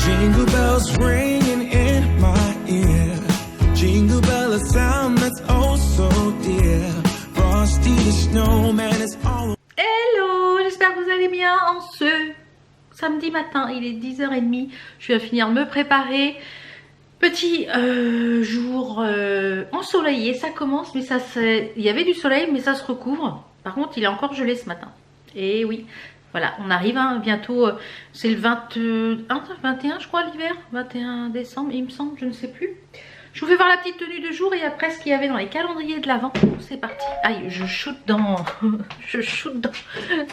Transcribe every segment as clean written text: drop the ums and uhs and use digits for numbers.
Jingle bells ringing in my ear. Jingle bell, a sound that's oh so dear. Frosty the snowman is all. Hello, j'espère que vous allez bien en ce samedi matin. Il est 10h30. Je viens finir de me préparer. Petit jour ensoleillé, ça commence, mais ça il y avait du soleil, mais ça se recouvre. Par contre, il est encore gelé ce matin. Et oui, voilà, on arrive hein, bientôt. C'est le 21, je crois, l'hiver. 21 décembre, il me semble, je ne sais plus. Je vous fais voir la petite tenue de jour et après ce qu'il y avait dans les calendriers de l'Avent. C'est parti. Aïe, je shoot dans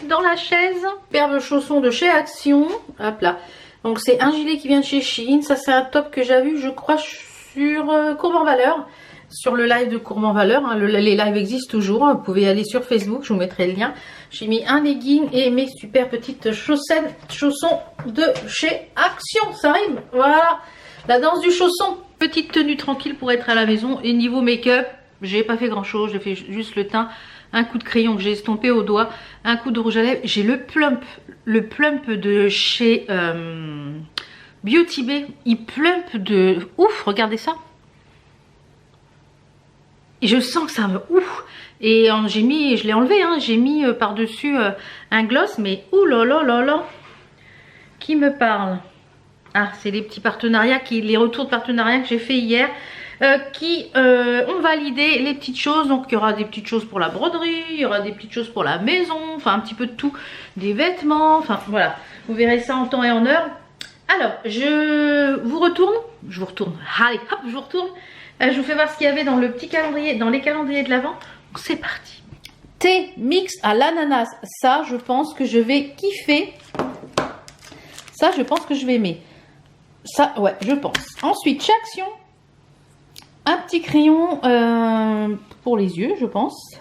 dans la chaise. Paire de chaussons de chez Action. Hop là. Donc c'est un gilet qui vient de chez Shein. Ça c'est un top que j'ai vu, je crois, sur Courbe en Valeur. Sur le live de Courbe en Valeur. Hein. Les lives existent toujours. Vous pouvez aller sur Facebook, je vous mettrai le lien. J'ai mis un legging et mes super petites chaussons de chez Action. Ça rime. Voilà. La danse du chausson. Petite tenue tranquille pour être à la maison. Et niveau make-up, j'ai pas fait grand chose. J'ai fait juste le teint. Un coup de crayon que j'ai estompé au doigt. Un coup de rouge à lèvres. J'ai le plump de chez Beauty Bay. Il plump de ouf. Regardez ça. Et je sens que ça me ouf. Et j'ai mis, je l'ai enlevé. Hein, j'ai mis par-dessus un gloss. Mais ouh là là là là. Qui me parle? Ah, c'est les petits partenariats, les retours de partenariat que j'ai fait hier qui ont validé les petites choses. Donc il y aura des petites choses pour la broderie, il y aura des petites choses pour la maison, enfin un petit peu de tout, des vêtements, enfin voilà. Vous verrez ça en temps et en heure. Alors, je vous retourne. Allez, hop, je vous retourne. Je vous fais voir ce qu'il y avait dans le petit calendrier, dans les calendriers de l'Avent. C'est parti. Thé mix à l'ananas. Ça, je pense que je vais kiffer. Ça, je pense que je vais aimer. Ça, ouais, je pense. Ensuite, chez Action, un petit crayon pour les yeux, je pense.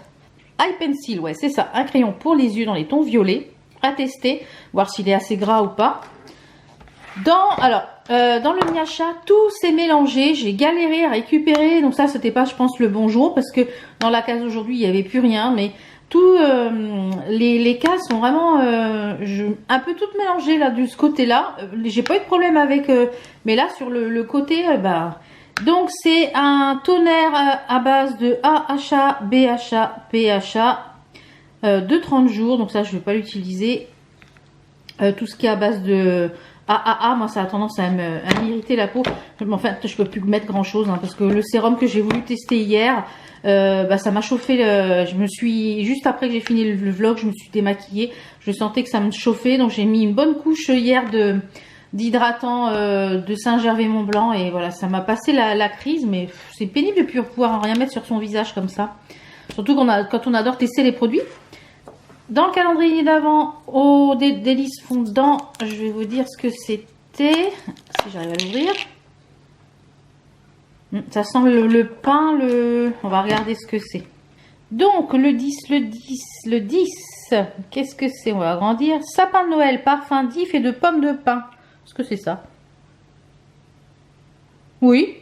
Eye pencil, ouais, c'est ça. Un crayon pour les yeux dans les tons violets. À tester, voir s'il est assez gras ou pas. Dans le Nyasha, tout s'est mélangé. J'ai galéré à récupérer. Donc ça, c'était pas, je pense, le bon jour. Parce que dans la case aujourd'hui, il n'y avait plus rien. Mais tous les cases sont vraiment un peu toutes mélangées là de ce côté là. J'ai pas eu de problème avec mais là sur le côté donc c'est un tonnerre à base de AHA, BHA, PHA de 30 jours. Donc ça je vais pas l'utiliser. Tout ce qui est à base de AAA, moi ça a tendance à m'irriter la peau. Enfin je peux plus mettre grand chose hein, parce que le sérum que j'ai voulu tester hier, ça m'a chauffé. Je me suis, juste après que j'ai fini le vlog, je me suis démaquillée. Je sentais que ça me chauffait, donc j'ai mis une bonne couche hier d'hydratant de Saint-Gervais-Mont-Blanc et voilà, ça m'a passé la crise. Mais c'est pénible de plus pouvoir rien mettre sur son visage comme ça, surtout quand on adore tester les produits. Dans le calendrier d'avant, au délices fondant, je vais vous dire ce que c'était, si j'arrive à l'ouvrir. Ça sent le pain, on va regarder ce que c'est. Donc, le 10, qu'est-ce que c'est? On va agrandir. Sapin de Noël, parfum d'if et de pommes de pin. Est-ce que c'est ça? Oui,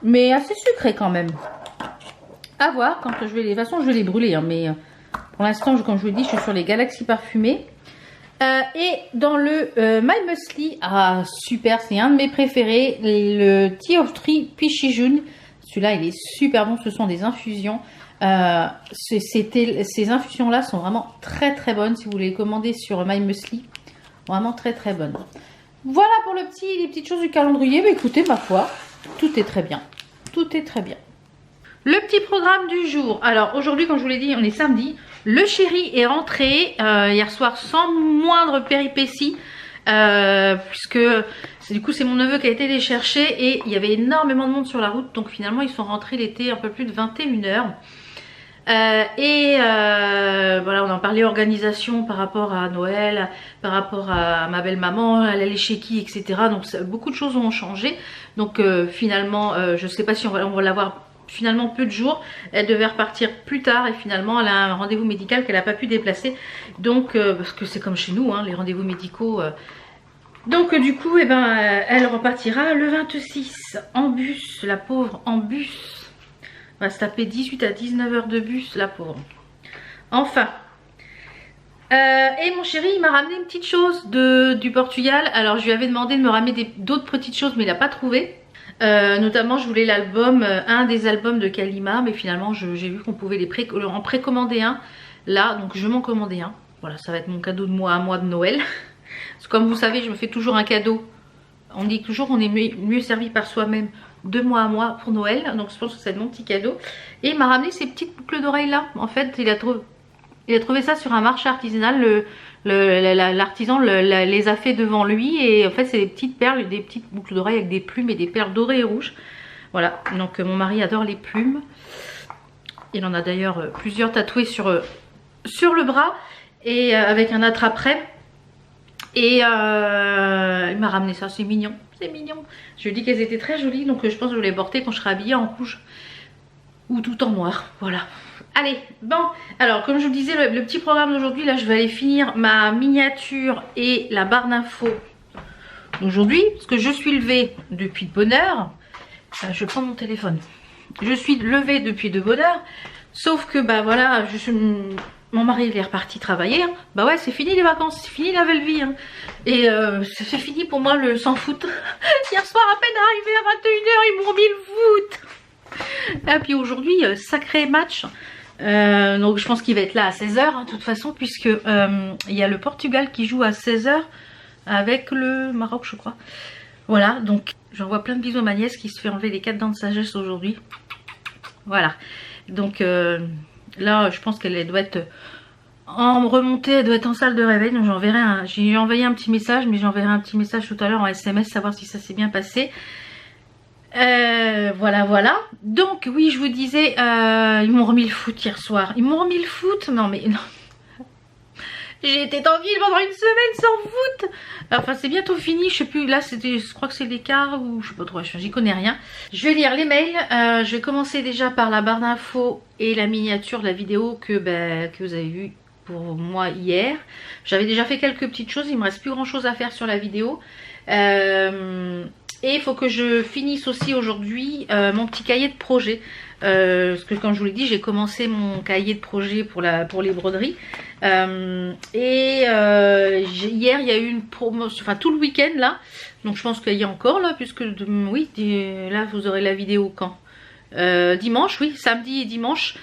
mais assez sucré quand même. À voir, quand je vais de toute façon, je vais les brûler, hein, mais pour l'instant, comme je vous dis, je suis sur les galaxies parfumées. Et dans le My Muesli, ah super, c'est un de mes préférés, le Tea of Tree Pichijun. Celui-là, il est super bon, ce sont des infusions. Ces infusions-là sont vraiment très très bonnes si vous les commandez sur My Muesli. Vraiment très très bonnes. Voilà pour les petites choses du calendrier. Mais écoutez, ma foi, tout est très bien. Tout est très bien. Le petit programme du jour. Alors aujourd'hui, comme je vous l'ai dit, on est samedi. Le chéri est rentré hier soir sans moindre péripétie. Puisque du coup c'est mon neveu qui a été les chercher. Et il y avait énormément de monde sur la route. Donc finalement ils sont rentrés, il était un peu plus de 21 h. Voilà, on en parlait organisation par rapport à Noël, par rapport à ma belle-maman, elle allait chez qui, etc. Donc beaucoup de choses ont changé. Donc finalement, je ne sais pas si on va l'avoir finalement peu de jours. Elle devait repartir plus tard et finalement elle a un rendez-vous médical qu'elle n'a pas pu déplacer. Donc, parce que c'est comme chez nous, hein, les rendez-vous médicaux. Donc du coup, elle repartira le 26 en bus, la pauvre, en bus. Elle va se taper 18 à 19 heures de bus, la pauvre. Enfin, Et mon chéri il m'a ramené une petite chose du Portugal. Alors je lui avais demandé de me ramener d'autres petites choses mais il n'a pas trouvé. Notamment je voulais l'album, un des albums de Kalima, mais finalement j'ai vu qu'on pouvait en précommander un là, donc je vais m'en commander un. Voilà, ça va être mon cadeau de moi à moi de Noël. Parce que comme vous savez, je me fais toujours un cadeau. On dit toujours qu'on est mieux servi par soi-même de mois à mois pour Noël, donc je pense que c'est mon petit cadeau. Et il m'a ramené ces petites boucles d'oreilles là. En fait il a trouvé ça sur un marché artisanal. L'artisan les a fait devant lui et en fait c'est des petites perles, des petites boucles d'oreilles avec des plumes et des perles dorées et rouges. Voilà, donc mon mari adore les plumes. Il en a d'ailleurs plusieurs tatoués sur le bras et avec un attrape-prêt. Et il m'a ramené ça, c'est mignon, c'est mignon. Je lui ai dit qu'elles étaient très jolies, donc je pense que je vais les porter quand je serai habillée en rouge ou tout en noir, voilà. Allez, bon, alors comme je vous disais, le petit programme d'aujourd'hui, là je vais aller finir ma miniature et la barre d'infos d'aujourd'hui, parce que je suis levée depuis de bonne heure. Je prends mon téléphone. Je suis levée depuis de bonne heure, sauf que bah voilà, mon mari il est reparti travailler, hein. Bah ouais, c'est fini les vacances, c'est fini la belle vie, hein. Et c'est fini pour moi le sans foot. Hier soir à peine arrivé à 21 h, ils m'ont mis le foot. Et puis aujourd'hui, sacré match. Donc je pense qu'il va être là à 16 h, hein, de toute façon, puisque il y a le Portugal qui joue à 16 h avec le Maroc je crois. Voilà, donc j'envoie plein de bisous à ma nièce qui se fait enlever les 4 dents de sagesse aujourd'hui. Voilà, donc là je pense qu'elle doit être en remontée, elle doit être en salle de réveil. Donc j'ai envoyé un petit message, mais j'enverrai un petit message tout à l'heure en SMS, savoir si ça s'est bien passé. Voilà. Donc oui, je vous disais, ils m'ont remis le foot hier soir. Ils m'ont remis le foot. Non mais non. J'ai été tranquille pendant une semaine sans foot. Enfin c'est bientôt fini, je sais plus, là c'était, je crois que c'est l'écart ou je sais pas trop, j'y connais rien. Je vais lire les mails, je vais commencer déjà par la barre d'infos et la miniature de la vidéo que vous avez vue pour moi hier. J'avais déjà fait quelques petites choses, il me reste plus grand chose à faire sur la vidéo. Et il faut que je finisse aussi aujourd'hui mon petit cahier de projet. Parce que comme je vous l'ai dit, j'ai commencé mon cahier de projet pour les broderies. Hier il y a eu une promotion, enfin tout le week-end là. Donc je pense qu'il y a encore là, puisque oui, là vous aurez la vidéo quand dimanche, oui, samedi et dimanche.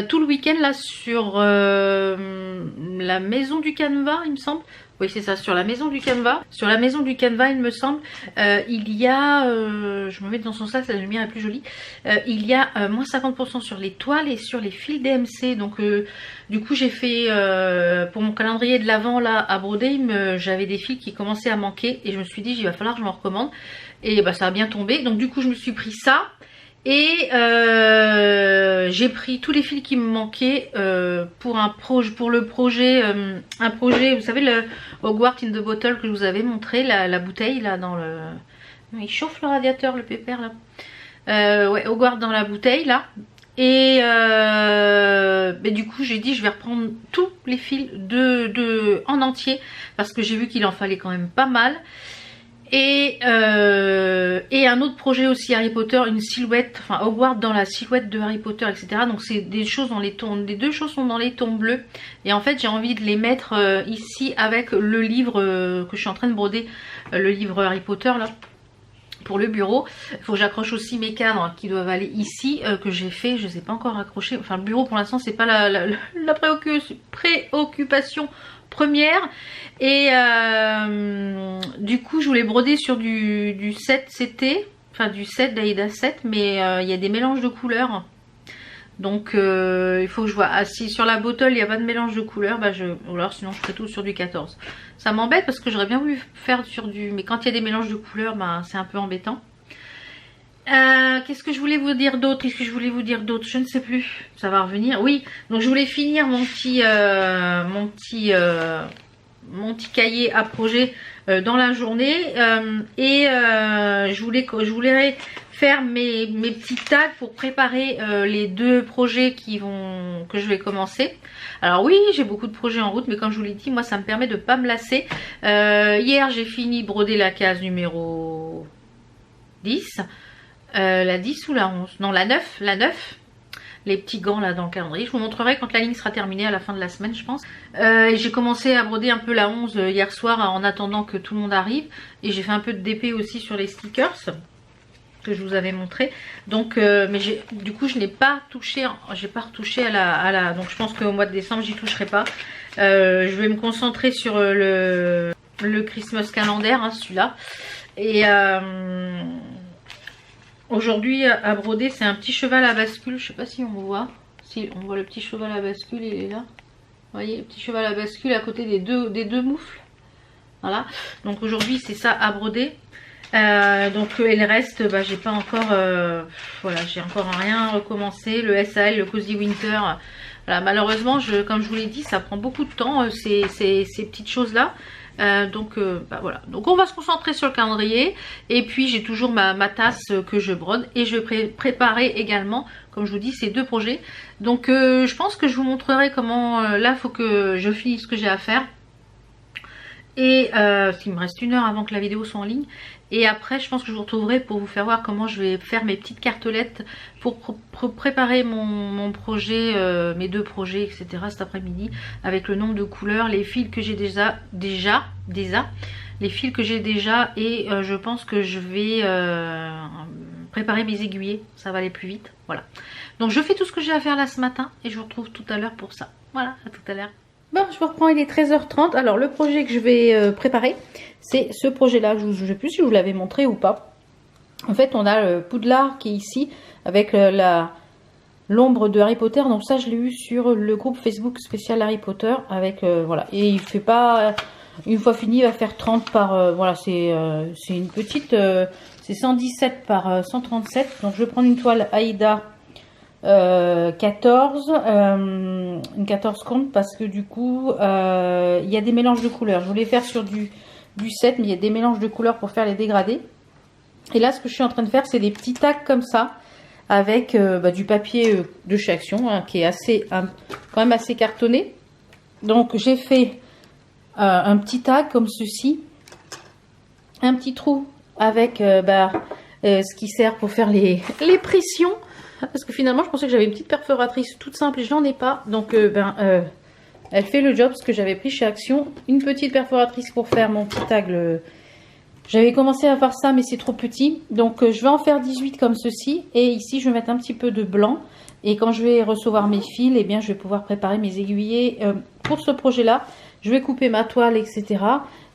Tout le week-end là sur la maison du Canva, il me semble. Oui c'est ça, sur la maison du Canva. Sur la maison du Canva il me semble, il y a, je me mets dans son sens, la lumière est plus jolie. Il y a moins 50% sur les toiles et sur les fils DMC. Donc du coup j'ai fait, pour mon calendrier de l'avant là à broder, j'avais des fils qui commençaient à manquer. Et je me suis dit il va falloir que je m'en recommande. Et bah ça a bien tombé. Donc du coup je me suis pris ça. Et j'ai pris tous les fils qui me manquaient pour le projet, un projet, vous savez le Hogwarts in the Bottle que je vous avais montré, la bouteille là dans le... Il chauffe le radiateur, le pépère là. Ouais, Hogwarts dans la bouteille là. Et du coup j'ai dit je vais reprendre tous les fils en entier parce que j'ai vu qu'il en fallait quand même pas mal. Et un autre projet aussi Harry Potter, une silhouette, enfin Hogwarts dans la silhouette de Harry Potter, etc. Donc c'est des choses dans les tons, les deux choses sont dans les tons bleus. Et en fait j'ai envie de les mettre ici avec le livre que je suis en train de broder, le livre Harry Potter là, pour le bureau. Il faut que j'accroche aussi mes cadres qui doivent aller ici, que j'ai fait, je ne sais pas encore accrocher. Enfin le bureau pour l'instant c'est pas la préoccupation première. Et du coup je voulais broder sur du 7 CT, enfin du 7 d'Aïda 7, mais il y a des mélanges de couleurs. Donc il faut que je vois. Ah, si sur la bottle il n'y a pas de mélange de couleurs, bah ou alors sinon je ferai tout sur du 14. Ça m'embête parce que j'aurais bien voulu faire sur du... Mais quand il y a des mélanges de couleurs, bah, c'est un peu embêtant. Qu'est-ce que je voulais vous dire d'autre? Qu'est-ce que je voulais vous dire d'autre? Je ne sais plus. Ça va revenir. Oui, donc je voulais finir mon petit cahier à projet dans la journée. Je voulais faire mes petits tags pour préparer les deux projets que je vais commencer. Alors oui, j'ai beaucoup de projets en route, mais comme je vous l'ai dit, moi ça me permet de ne pas me lasser. Hier j'ai fini de broder la case numéro 10. La 10 ou la 11? Non, la 9. les petits gants là dans le calendrier. Je vous montrerai quand la ligne sera terminée à la fin de la semaine, je pense. J'ai commencé à broder un peu la 11 hier soir en attendant que tout le monde arrive. Et j'ai fait un peu de DP aussi sur les stickers que je vous avais montré. Donc, mais du coup, je n'ai pas touché, j'ai pas retouché à la. Donc, je pense qu'au mois de décembre, j'y toucherai pas. Je vais me concentrer sur le Christmas calendar, hein, celui-là. Et aujourd'hui, à broder, c'est un petit cheval à bascule. Je sais pas si on voit. Si, on voit le petit cheval à bascule, il est là. Vous voyez, le petit cheval à bascule à côté des deux moufles. Voilà. Donc aujourd'hui, c'est ça à broder. Donc et le reste, bah, j'ai pas encore voilà, j'ai encore rien recommencé. Le SAL, le Cozy Winter, voilà, malheureusement comme je vous l'ai dit, ça prend beaucoup de temps ces petites choses là. Donc bah, voilà, donc on va se concentrer sur le calendrier. Et puis j'ai toujours ma tasse que je brode. Et je vais préparer également, comme je vous dis, ces 2 projets. Donc je pense que je vous montrerai comment là il faut que je finisse ce que j'ai à faire. Et il me reste 1 heure avant que la vidéo soit en ligne. Et après, je pense que je vous retrouverai pour vous faire voir comment je vais faire mes petites cartelettes pour préparer mon projet, mes 2 projets, etc. cet après-midi, avec le nombre de couleurs, les fils que j'ai déjà, les fils que j'ai déjà, et je pense que je vais préparer mes aiguillets, ça va aller plus vite. Voilà. Donc je fais tout ce que j'ai à faire là ce matin et je vous retrouve tout à l'heure pour ça. Voilà, à tout à l'heure. Bon, je vous reprends, il est 13h30. Alors, le projet que je vais préparer, c'est ce projet-là. Je ne sais plus si je vous l'avais montré ou pas. En fait, on a le Poudlard qui est ici, avec l'ombre de Harry Potter. Donc ça, je l'ai eu sur le groupe Facebook spécial Harry Potter. Avec, voilà. Et il fait pas... Une fois fini, il va faire 30 par... voilà, c'est une petite... c'est 117 par 137. Donc, je vais prendre une toile Aïda... 14 une 14 compte parce que du coup il y a des mélanges de couleurs. Je voulais faire sur du 7, mais il y a des mélanges de couleurs pour faire les dégradés. Et là, ce que je suis en train de faire, c'est des petits tags comme ça avec du papier de chez Action, hein, qui est assez quand même assez cartonné. Donc j'ai fait un petit tag comme ceci, un petit trou avec ce qui sert pour faire les pressions. Parce que finalement, je pensais que j'avais une petite perforatrice toute simple et je n'en ai pas. Donc, elle fait le job, parce que j'avais pris chez Action une petite perforatrice pour faire mon petit tag. J'avais commencé à faire ça, mais c'est trop petit. Donc, je vais en faire 18 comme ceci. Et ici, je vais mettre un petit peu de blanc. Et quand je vais recevoir mes fils, eh bien, je vais pouvoir préparer mes aiguillets pour ce projet-là. Je vais couper ma toile, etc.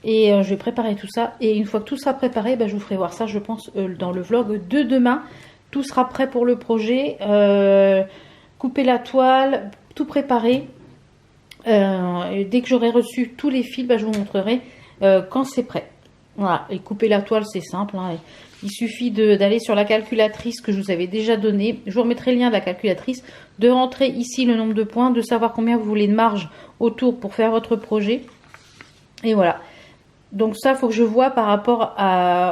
Et je vais préparer tout ça. Et une fois que tout sera préparé, je vous ferai voir ça, je pense, dans le vlog de demain. Tout sera prêt pour le projet, couper la toile, tout préparer. Et dès que j'aurai reçu tous les fils, je vous montrerai quand c'est prêt. Voilà, et couper la toile, c'est simple. Hein. Il suffit d'aller sur la calculatrice que je vous avais déjà donnée. Je vous remettrai le lien de la calculatrice. De rentrer ici le nombre de points, de savoir combien vous voulez de marge autour pour faire votre projet. Et voilà. Donc ça, il faut que je vois par rapport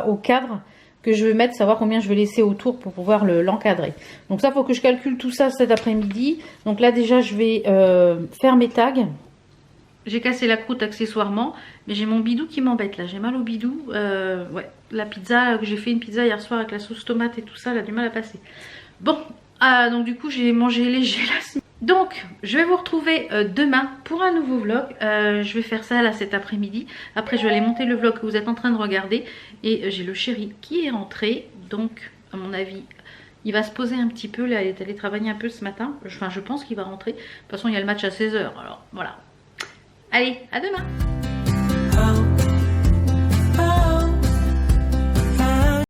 au cadre que je vais mettre, savoir combien je vais laisser autour pour pouvoir l'encadrer. Donc ça, il faut que je calcule tout ça cet après-midi. Donc là, déjà, je vais faire mes tags. J'ai cassé la croûte accessoirement, mais j'ai mon bidou qui m'embête là. J'ai mal au bidou. Ouais, la pizza, j'ai fait une pizza hier soir avec la sauce tomate et tout ça, elle a du mal à passer. Bon, donc du coup, j'ai mangé léger là. Donc, je vais vous retrouver demain pour un nouveau vlog. Je vais faire ça là cet après-midi. Après, je vais aller monter le vlog que vous êtes en train de regarder. Et j'ai le chéri qui est rentré. Donc, à mon avis, il va se poser un petit peu. Là, il est allé travailler un peu ce matin. Enfin, je pense qu'il va rentrer. De toute façon, il y a le match à 16 h. Alors, voilà. Allez, à demain!